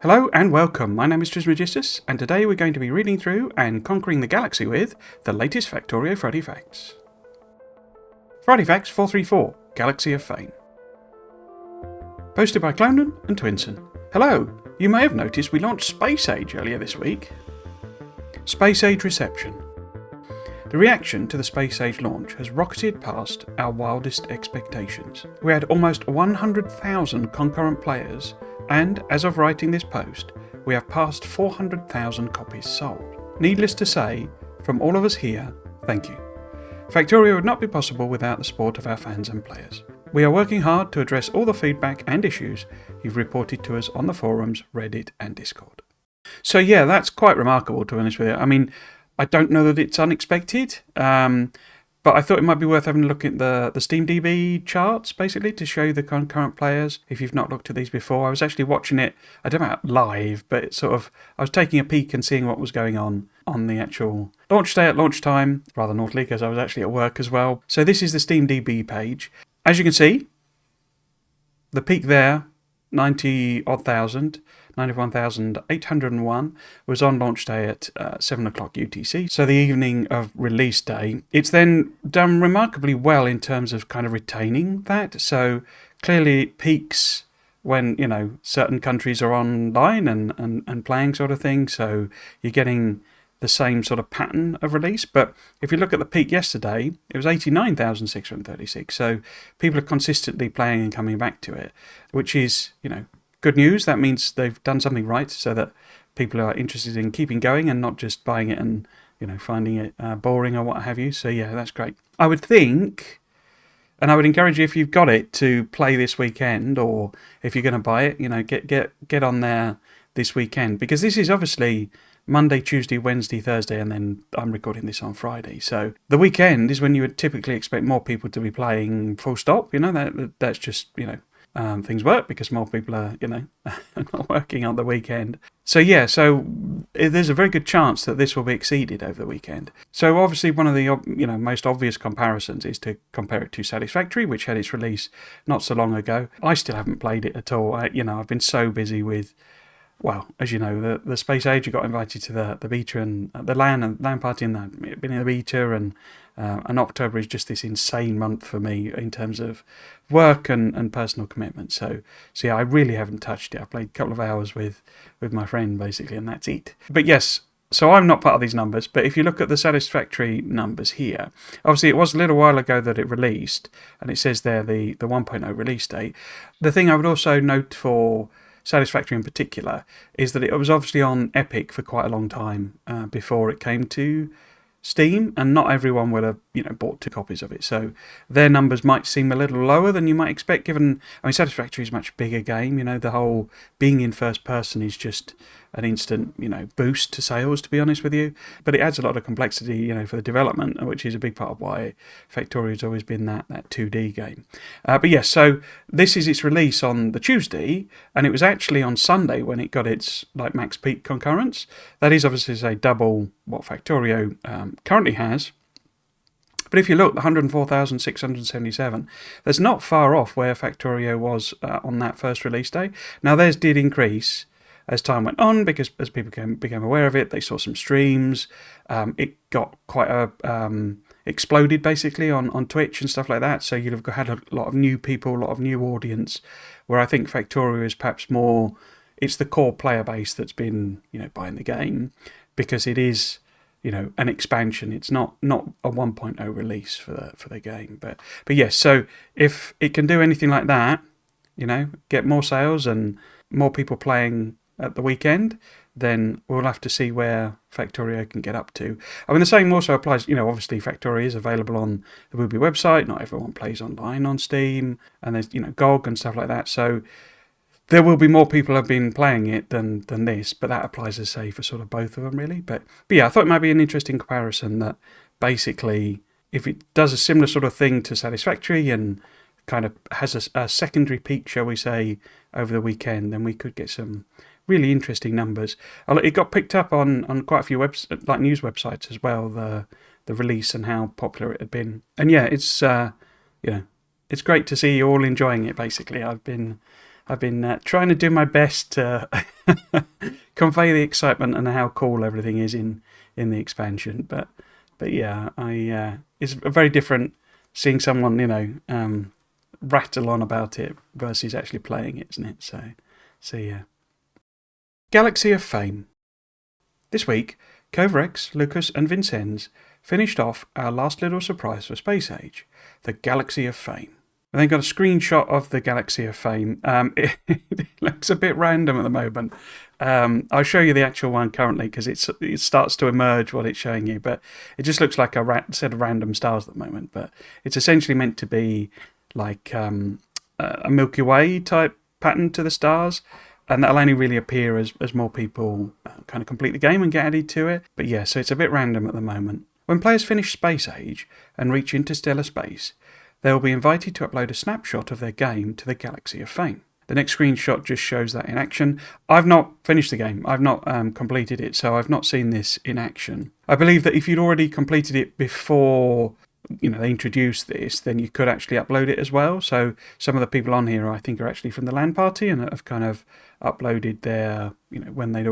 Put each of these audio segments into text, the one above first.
Hello and welcome, my name is Trismegistus, and today we're going to be reading through and conquering the galaxy with the latest Factorio Friday Facts. Friday Facts 434, Galaxy of Fame. Posted by Clownon and Twinson. Hello, you may have noticed we launched Space Age earlier this week. Space Age reception. The reaction to the Space Age launch has rocketed past our wildest expectations. We had almost 100,000 concurrent players, and as of writing this post, we have passed 400,000 copies sold. Needless to say, from all of us here, thank you. Factorio would not be possible without the support of our fans and players. We are working hard to address all the feedback and issues you've reported to us on the forums, Reddit and Discord. So yeah, that's quite remarkable, to be honest with you. I mean, I don't know that it's unexpected, but I thought it might be worth having a look at the SteamDB charts, basically, to show the concurrent players, if you've not looked at these before. I was actually watching it, I don't know about live, but it's I was taking a peek and seeing what was going on the actual launch day at lunchtime, rather naughtily, because I was actually at work as well. So this is the SteamDB page. As you can see, the peak there, 91,801 was on launch day at 7 o'clock UTC, so the evening of release day. It's then done remarkably well in terms of kind of retaining that, so clearly it peaks when, you know, certain countries are online and playing sort of thing, so you're getting the same sort of pattern of release. But if you look at the peak yesterday, it was 89,636, so people are consistently playing and coming back to it, which is, you know, good news. That means they've done something right, so that people are interested in keeping going and not just buying it and, you know, finding it boring or what have you. So yeah, that's great. I would think, and I would encourage you, if you've got it, to play this weekend, or if you're going to buy it, you know, get on there this weekend, because this is obviously Monday, Tuesday, Wednesday, Thursday, and then I'm recording this on Friday. So the weekend is when you would typically expect more people to be playing, full stop. You know, that's just, you know, things work because more people are, you know, not working on the weekend. So yeah, so there's a very good chance that this will be exceeded over the weekend. So obviously one of the, you know, most obvious comparisons is to compare it to Satisfactory, which had its release not so long ago. I still haven't played it at all. You know, I've been so busy with, well, as you know, the Space Age. I got invited to the beta and the LAN party, and I've been in the beta, and October is just this insane month for me in terms of work and personal commitment. So yeah, I really haven't touched it. I played a couple of hours with my friend, basically, and that's it. But yes, so I'm not part of these numbers, but if you look at the Satisfactory numbers here, obviously it was a little while ago that it released, and it says there the 1.0 release date. The thing I would also note for Satisfactory in particular is that it was obviously on Epic for quite a long time before it came to Steam, and not everyone would have, you know, bought 2 copies of it, so their numbers might seem a little lower than you might expect, given, I mean, Satisfactory is a much bigger game. You know, the whole being in first person is just an instant, you know, boost to sales, to be honest with you, but it adds a lot of complexity, you know, for the development, which is a big part of why Factorio has always been that 2D game. But yes, so this is its release on the Tuesday, and it was actually on Sunday when it got its, like, max peak concurrence. That is obviously, say, double what Factorio currently has. But if you look, 104,677, that's not far off where Factorio was on that first release day. Now, theirs did increase as time went on, because as people became aware of it, they saw some streams. It got quite exploded, basically, on Twitch and stuff like that. So you'd have had a lot of new people, a lot of new audience, where I think Factorio is perhaps more, it's the core player base that's been, you know, buying the game, because it is, you know, an expansion. It's not a 1.0 release for the game. But yes, so if it can do anything like that, you know, get more sales and more people playing at the weekend, then we'll have to see where Factorio can get up to. I mean, the same also applies, you know, obviously Factorio is available on the Wooby website. Not everyone plays online on Steam, and there's, you know, GOG and stuff like that. So there will be more people have been playing it than this, but that applies, as I say, for sort of both of them, really. But yeah, I thought it might be an interesting comparison, that basically, if it does a similar sort of thing to Satisfactory and kind of has a secondary peak, shall we say, over the weekend, then we could get some really interesting numbers. It got picked up on quite a few like news websites as well, the release and how popular it had been. And yeah, it's you know, it's great to see you all enjoying it. Basically, I've been I've been trying to do my best to convey the excitement and how cool everything is in the expansion. But yeah, it's very different seeing someone, rattle on about it versus actually playing it, isn't it? So yeah. Galaxy of Fame. This week, Kovarex, Lucas, and Vincennes finished off our last little surprise for Space Age, the Galaxy of Fame. And then got a screenshot of the Galaxy of Fame. It looks a bit random at the moment. I'll show you the actual one currently because it starts to emerge what it's showing you, but it just looks like a set of random stars at the moment. But it's essentially meant to be like a Milky Way type pattern to the stars, and that'll only really appear as more people kind of complete the game and get added to it. But yeah, so it's a bit random at the moment. When players finish Space Age and reach interstellar space, they will be invited to upload a snapshot of their game to the Galaxy of Fame. The next screenshot just shows that in action. I've not finished the game. I've not completed it, so I've not seen this in action. I believe that if you'd already completed it before they introduced this, then you could actually upload it as well. So some of the people on here, I think, are actually from the LAN party and have kind of uploaded their, when they'd,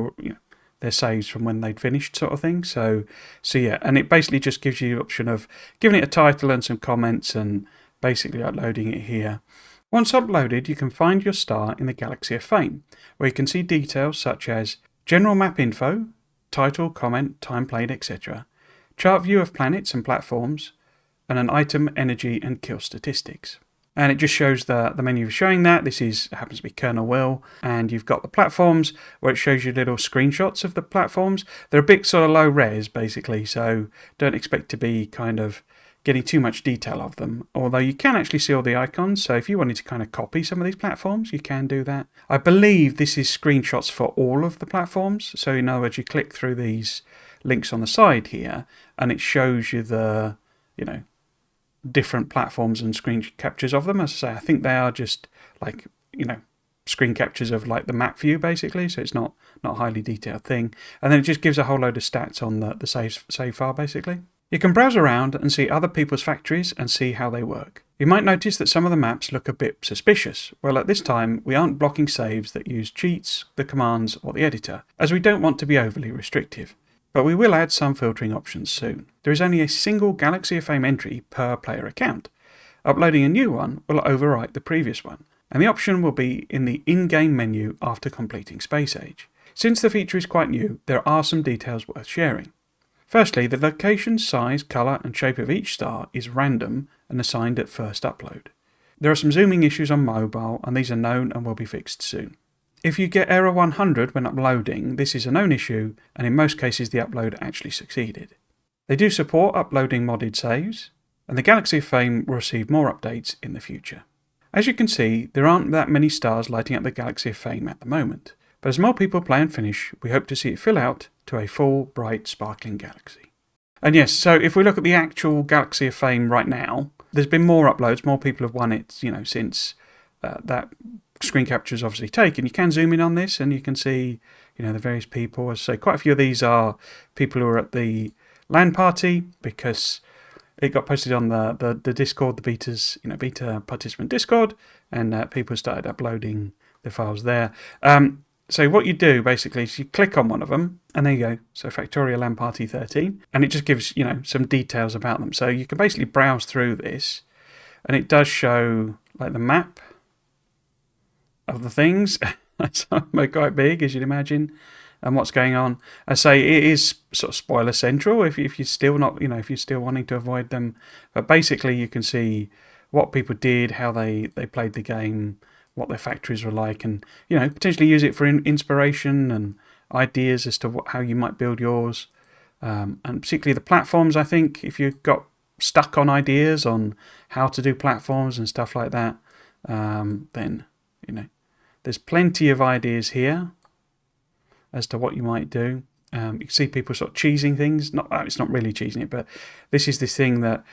their saves from when they'd finished, sort of thing. So yeah, and it basically just gives you the option of giving it a title and some comments and basically uploading it here. Once uploaded, you can find your star in the Galaxy of Fame, where you can see details such as general map info, title, comment, time played, etc., chart view of planets and platforms, and an item, energy, and kill statistics. And it just shows the menu showing that. This happens to be Colonel Will, and you've got the platforms where it shows you little screenshots of the platforms. They're a bit sort of low res, basically, so don't expect to be kind of getting too much detail of them, although you can actually see all the icons, so if you wanted to kind of copy some of these platforms, you can do that. I believe this is screenshots for all of the platforms, so in other words, you click through these links on the side here, and it shows you the, different platforms and screen captures of them. As I say, I think they are just like, screen captures of like the map view, basically, so it's not a highly detailed thing. And then it just gives a whole load of stats on the save file, basically. You can browse around and see other people's factories and see how they work. You might notice that some of the maps look a bit suspicious. Well, at this time, we aren't blocking saves that use cheats, the commands, or the editor, as we don't want to be overly restrictive. But we will add some filtering options soon. There is only a single Galaxy of Fame entry per player account. Uploading a new one will overwrite the previous one, and the option will be in the in-game menu after completing Space Age. Since the feature is quite new, there are some details worth sharing. Firstly, the location, size, colour and shape of each star is random and assigned at first upload. There are some zooming issues on mobile, and these are known and will be fixed soon. If you get error 100 when uploading, this is a known issue, and in most cases the upload actually succeeded. They do support uploading modded saves, and the Galaxy of Fame will receive more updates in the future. As you can see, there aren't that many stars lighting up the Galaxy of Fame at the moment, but as more people play and finish, we hope to see it fill out to a full, bright, sparkling galaxy. And yes, so if we look at the actual Galaxy of Fame right now, there's been more uploads, more people have won it, since that screen capture is obviously taken. You can zoom in on this and you can see, the various people. As I say, quite a few of these are people who are at the LAN party because it got posted on the Discord, the beta participant Discord, and people started uploading the files there. So what you do basically is you click on one of them, and there you go. So Factorio LAN Party 13, and it just gives some details about them. So you can basically browse through this, and it does show like the map of the things. They're quite big, as you'd imagine, and what's going on. I say it is sort of spoiler central if you're still not, if you're still wanting to avoid them. But basically, you can see what people did, how they played the game, what their factories were like, and potentially use it for inspiration and ideas as to how you might build yours. And particularly the platforms, I think, if you've got stuck on ideas on how to do platforms and stuff like that, then there's plenty of ideas here as to what you might do. You can see people sort of cheesing things. It's not really cheesing it, but this is this thing that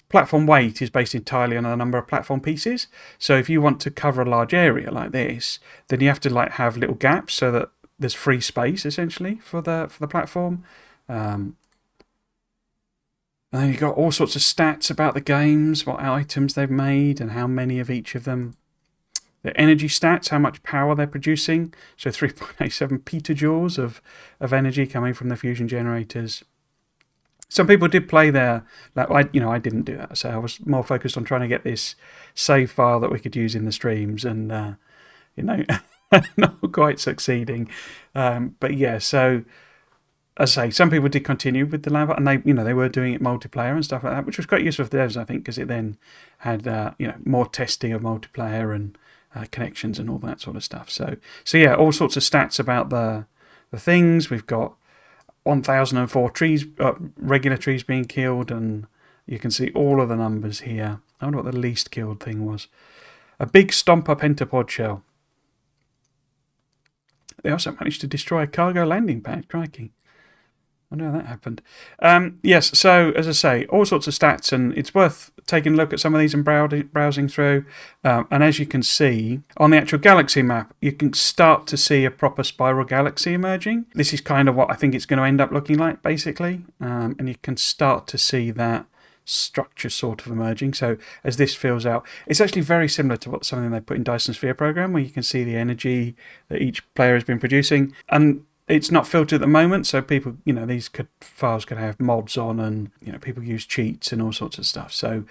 platform weight is based entirely on a number of platform pieces. So if you want to cover a large area like this, then you have to have little gaps so that there's free space essentially for the platform. And then you've got all sorts of stats about the games, what items they've made, and how many of each of them. the energy stats, how much power they're producing. So 3.87 petajoules of energy coming from the fusion generators. Some people did play there. I didn't do that. So I was more focused on trying to get this save file that we could use in the streams, and not quite succeeding. But yeah, so as I say, some people did continue with the lab, and they were doing it multiplayer and stuff like that, which was quite useful for the devs, I think, because it then had more testing of multiplayer and connections and all that sort of stuff. So yeah, all sorts of stats about the things. We've got 1,004 trees, regular trees being killed, and you can see all of the numbers here. I wonder what the least killed thing was. A big stomper pentapod shell. They also managed to destroy a cargo landing pad. Crikey. I wonder how that happened. Yes, so as I say, all sorts of stats, and it's worth taking a look at some of these and browsing through. And as you can see, on the actual galaxy map, you can start to see a proper spiral galaxy emerging. This is kind of what I think it's going to end up looking like, basically. And you can start to see that structure sort of emerging. So as this fills out, it's actually very similar to something they put in Dyson Sphere program, where you can see the energy that each player has been producing. And it's not filtered at the moment, so people, these files could have mods on, and people use cheats and all sorts of stuff. So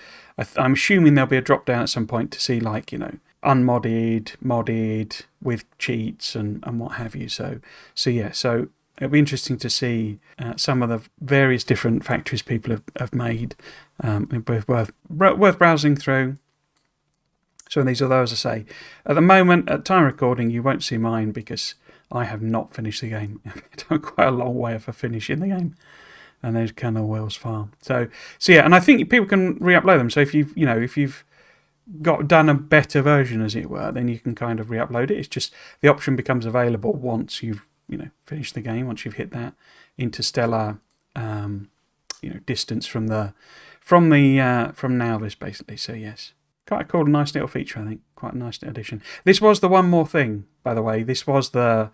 I'm assuming there'll be a drop down at some point to see unmodded, modded with cheats and what have you. So yeah, so it'll be interesting to see some of the various different factories people have made. Both worth browsing through. So these are those, as I say. At the moment, at time recording, you won't see mine because I have not finished the game. I'm quite a long way for finishing the game, and there's Colonel Will's farm. So yeah, and I think people can re-upload them. So if you've done a better version, as it were, then you can kind of re-upload it. It's just the option becomes available once you've finished the game, once you've hit that interstellar distance from Nauvis, basically. So yes. Quite a cool, nice little feature, I think. Quite a nice addition. This was the one more thing, by the way. This was the,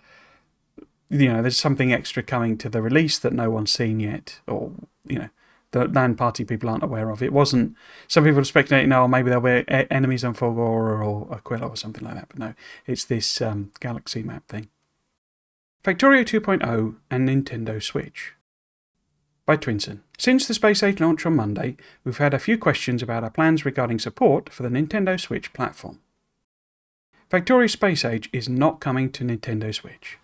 there's something extra coming to the release that no one's seen yet, or, the LAN party people aren't aware of. It wasn't, some people are speculating, maybe there'll be enemies on Fulgora or Aquila or something like that, but no, it's this galaxy map thing. Factorio 2.0 and Nintendo Switch. By Twinson. Since the Space Age launch on Monday, we've had a few questions about our plans regarding support for the Nintendo Switch platform. Factorio Space Age is not coming to Nintendo Switch.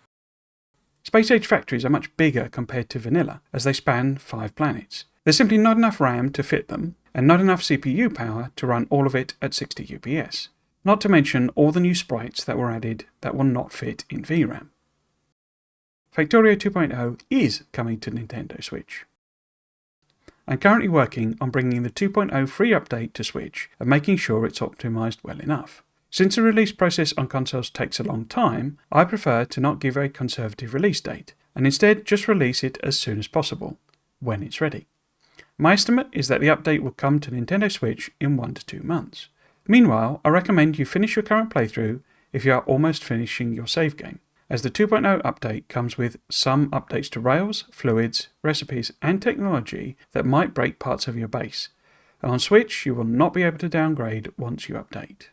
Space Age factories are much bigger compared to vanilla, as they span 5 planets. There's simply not enough RAM to fit them, and not enough CPU power to run all of it at 60 UPS. Not to mention all the new sprites that were added that will not fit in VRAM. Factorio 2.0 is coming to Nintendo Switch. I'm currently working on bringing the 2.0 free update to Switch and making sure it's optimised well enough. Since the release process on consoles takes a long time, I prefer to not give a conservative release date, and instead just release it as soon as possible, when it's ready. My estimate is that the update will come to Nintendo Switch in 1 to 2 months. Meanwhile, I recommend you finish your current playthrough if you are almost finishing your save game, as the 2.0 update comes with some updates to rails, fluids, recipes and technology that might break parts of your base. And on Switch, you will not be able to downgrade once you update.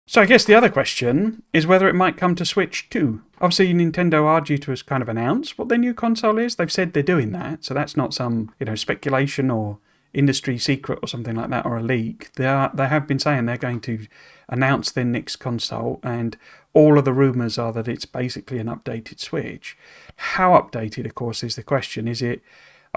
So I guess the other question is whether it might come to Switch too. Obviously, Nintendo are due to kind of announce what their new console is. They've said they're doing that, so that's not some speculation or industry secret or something like that, or a leak. They have been saying they're going to announce their next console, and all of the rumours are that it's basically an updated Switch. How updated, of course, is the question. Is it,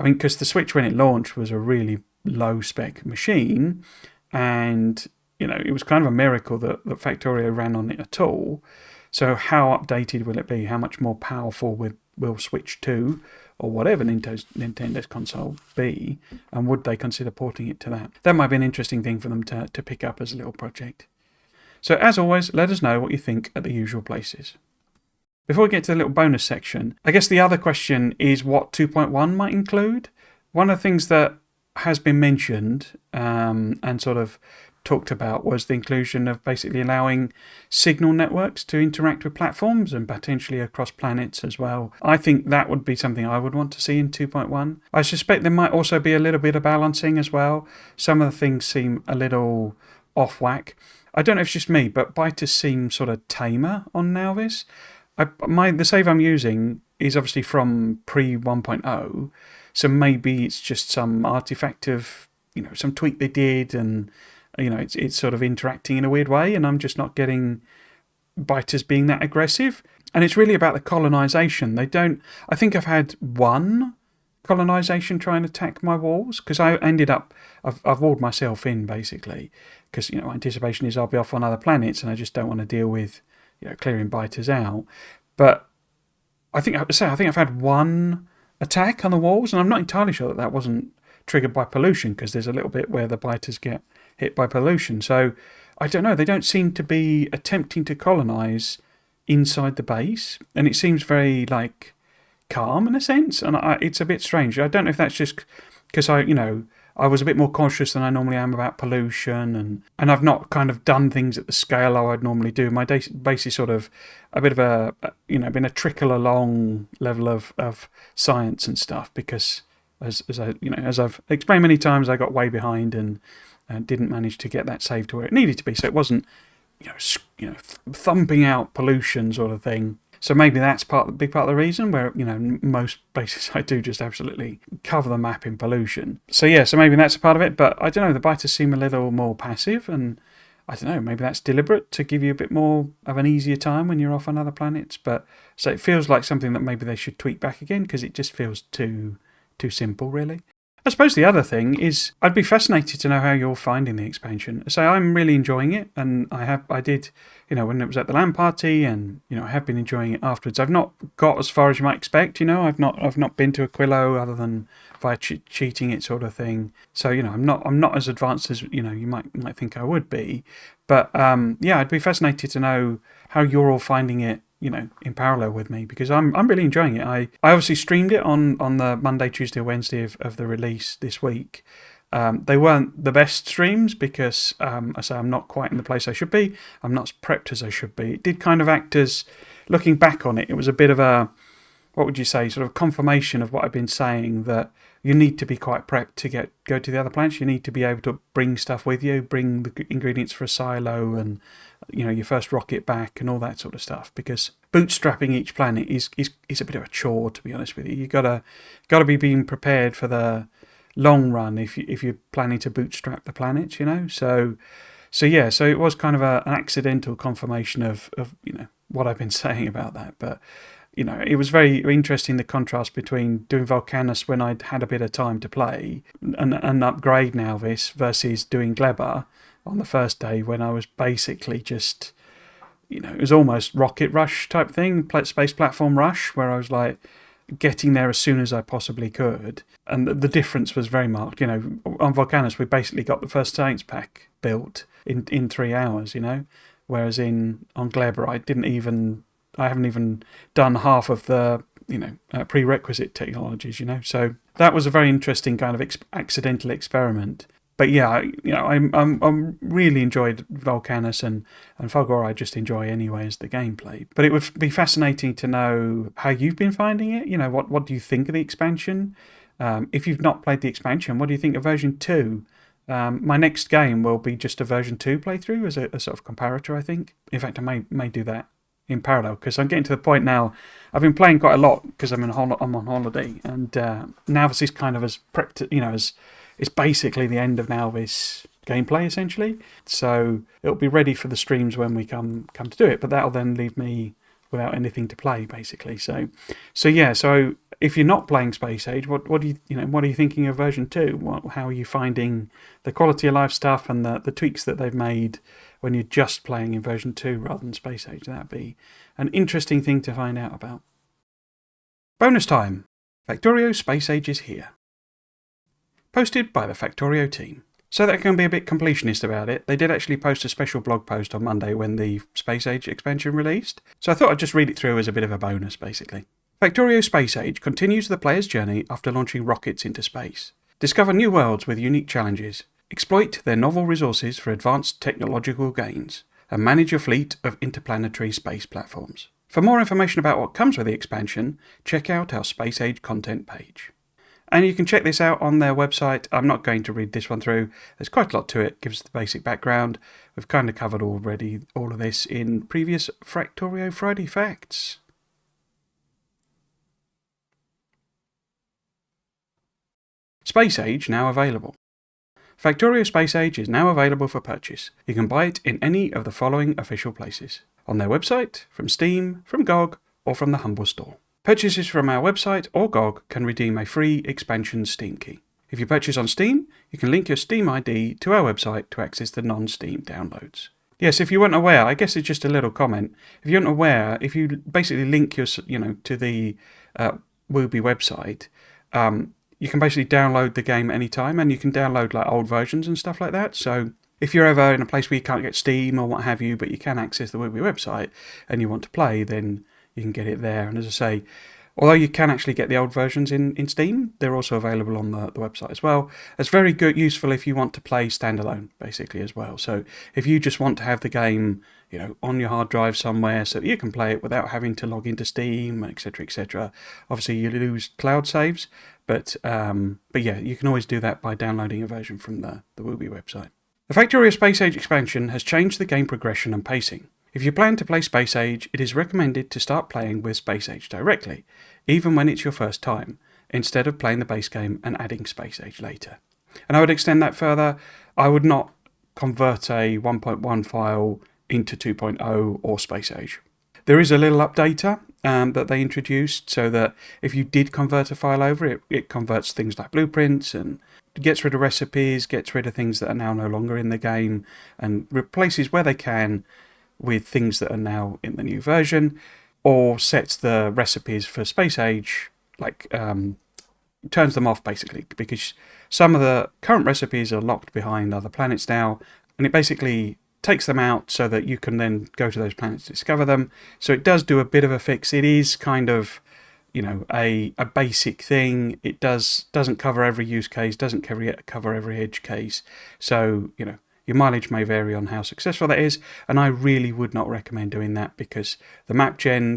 because the Switch when it launched was a really low spec machine, and it was kind of a miracle that Factorio ran on it at all. So how updated will it be? How much more powerful will Switch 2 or whatever Nintendo's console be? And would they consider porting it to that? That might be an interesting thing for them to pick up as a little project. So as always, let us know what you think at the usual places. Before we get to the little bonus section, I guess the other question is what 2.1 might include. One of the things that has been mentioned and sort of talked about was the inclusion of basically allowing signal networks to interact with platforms and potentially across planets as well. I think that would be something I would want to see in 2.1. I suspect there might also be a little bit of balancing as well. Some of the things seem a little off whack. I don't know if it's just me, but biters seem sort of tamer on Nauvis. The save I'm using is obviously from pre 1.0, so maybe it's just some artifact of, some tweak they did, and it's sort of interacting in a weird way, and I'm just not getting biters being that aggressive. And it's really about the colonisation. They don't. I think I've had one colonisation try and attack my walls, because I ended up. I've walled myself in basically, because anticipation is I'll be off on other planets, and I just don't want to deal with clearing biters out. But I think I've had one attack on the walls, and I'm not entirely sure that wasn't triggered by pollution, because there's a little bit where the biters get hit by pollution. So I don't know. They don't seem to be attempting to colonise inside the base, and it seems very calm in a sense, and it's a bit strange. I don't know if that's just because I was a bit more cautious than I normally am about pollution, and I've not kind of done things at the scale I would normally do. My base is sort of a bit of been a trickle along level of science and stuff, because as I've explained many times, I got way behind and didn't manage to get that save to where it needed to be. So it wasn't thumping out pollution sort of thing. So maybe that's big part of the reason, where most bases I do just absolutely cover the map in pollution. So maybe that's a part of it. But I don't know, the biters seem a little more passive, and I don't know, maybe that's deliberate to give you a bit more of an easier time when you're off on other planets. But so it feels like something that maybe they should tweak back again, because it just feels too simple, really. I suppose the other thing is, I'd be fascinated to know how you're finding the expansion. So I'm really enjoying it, and I did, when it was at the LAN party, and I have been enjoying it afterwards. I've not got as far as you might expect. I've not been to Aquilo other than via cheating it sort of thing. So I'm not as advanced as you might think I would be. But I'd be fascinated to know how you're all finding it, in parallel with me, because I'm really enjoying it. I obviously streamed it on the Monday, Tuesday, Wednesday of the release this week. They weren't the best streams because, I say, I'm not quite in the place I should be. I'm not as prepped as I should be. It did kind of act as, looking back on it, it was a bit of a, what would you say, sort of confirmation of what I've been saying, that you need to be quite prepped to go to the other planets. You need to be able to bring stuff with you, bring the ingredients for a silo, and your first rocket back, and all that sort of stuff. Because bootstrapping each planet is a bit of a chore, to be honest with you. You gotta be being prepared for the long run if you're planning to bootstrap the planets. So it was kind of an accidental confirmation of what I've been saying about that, but. It was very interesting, the contrast between doing Volcanus when I'd had a bit of time to play and upgrade Nauvis, versus doing Gleber on the first day when I was basically just, it was almost rocket rush type thing, space platform rush, where I was getting there as soon as I possibly could. And the difference was very marked. On Volcanus, we basically got the first science pack built in 3 hours, whereas on Gleber, I haven't even done half of the prerequisite technologies. So that was a very interesting kind of accidental experiment. But I'm really enjoyed Volcanus, and Fulgor I just enjoy anyway as the gameplay. But it would be fascinating to know how you've been finding it. What do you think of the expansion? If you've not played the expansion, what do you think of version 2? My next game will be just a version 2 playthrough as a sort of comparator, I think. In fact, I may do that in parallel, because I'm getting to the point now. I've been playing quite a lot because I'm on holiday, and Nauvis is kind of as prepped, as it's basically the end of Nauvis gameplay essentially. So it'll be ready for the streams when we come to do it, but that'll then leave me without anything to play basically. So if you're not playing Space Age, what are you thinking of version 2? How are you finding the quality of life stuff and the tweaks that they've made when you're just playing in version 2 rather than Space Age? That'd be an interesting thing to find out about. Bonus time! Factorio Space Age is here. Posted by the Factorio team. So that can be a bit completionist about it. They did actually post a special blog post on Monday when the Space Age expansion released. So I thought I'd just read it through as a bit of a bonus, basically. Factorio Space Age continues the player's journey after launching rockets into space. Discover new worlds with unique challenges. Exploit their novel resources for advanced technological gains, and manage your fleet of interplanetary space platforms. For more information about what comes with the expansion, check out our Space Age content page. And you can check this out on their website. I'm not going to read this one through. There's quite a lot to it. Gives the basic background. We've kind of covered already all of this in previous Factorio Friday Facts. Space Age now available. Factorio Space Age is now available for purchase. You can buy it in any of the following official places: on their website, from Steam, from GOG, or from the Humble store. Purchases from our website or GOG can redeem a free expansion Steam key. If you purchase on Steam, you can link your Steam ID to our website to access the non-Steam downloads. Yes, if you weren't aware, I guess it's just a little comment. If you weren't aware, if you basically link your, to the Wooby website, you can basically download the game anytime, and you can download like old versions and stuff like that. So if you're ever in a place where you can't get Steam or what have you, but you can access the Wooby website and you want to play, then you can get it there. And as I say, although you can actually get the old versions in Steam, they're also available on the website as well. It's very good, useful if you want to play standalone, basically, as well. So if you just want to have the game, on your hard drive somewhere so that you can play it without having to log into Steam, etc., etc. Obviously, you lose cloud saves, but yeah, you can always do that by downloading a version from the Wooby website. The Factorio Space Age expansion has changed the game progression and pacing. If you plan to play Space Age, it is recommended to start playing with Space Age directly, even when it's your first time, instead of playing the base game and adding Space Age later. And I would extend that further. I would not convert a 1.1 file into 2.0 or Space Age. There is a little updater that they introduced so that if you did convert a file over, it converts things like blueprints and gets rid of recipes, gets rid of things that are now no longer in the game, and replaces where they can with things that are now in the new version, or sets the recipes for Space Age, turns them off basically, because some of the current recipes are locked behind other planets now, and it basically takes them out so that you can then go to those planets to discover them. So it does do a bit of a fix. It is kind of, a basic thing. It doesn't cover every use case, doesn't cover every edge case. So, your mileage may vary on how successful that is, and I really would not recommend doing that because the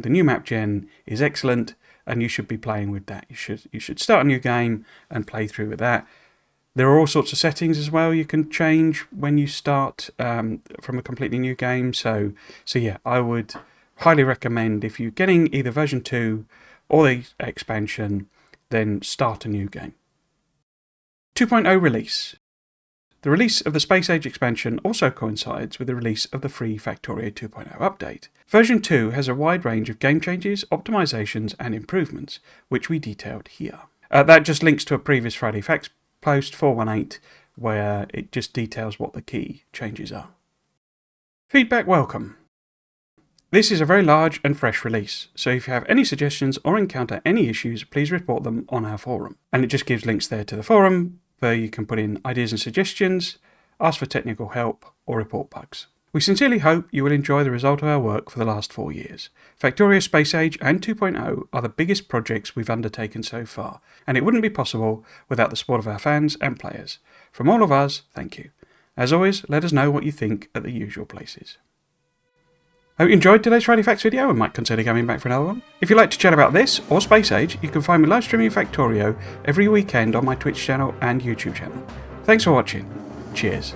new map gen is excellent, and you should be playing with that. You should start a new game and play through with that. There are all sorts of settings as well you can change when you start from a completely new game. So yeah, I would highly recommend, if you're getting either version 2 or the expansion, then start a new game. 2.0 release. The release of the Space Age expansion also coincides with the release of the free Factorio 2.0 update. Version 2 has a wide range of game changes, optimizations, and improvements, which we detailed here. That just links to a previous Friday Facts post 418, where it just details what the key changes are. Feedback welcome. This is a very large and fresh release, so if you have any suggestions or encounter any issues, please report them on our forum. And it just gives links there to the forum, where you can put in ideas and suggestions, ask for technical help, or report bugs. We sincerely hope you will enjoy the result of our work for the last 4 years. Factorio Space Age and 2.0 are the biggest projects we've undertaken so far, and it wouldn't be possible without the support of our fans and players. From all of us, thank you. As always, let us know what you think at the usual places. Hope you enjoyed today's Friday Facts video and might consider coming back for another one. If you'd like to chat about this or Space Age, you can find me live streaming Factorio every weekend on my Twitch channel and YouTube channel. Thanks for watching. Cheers.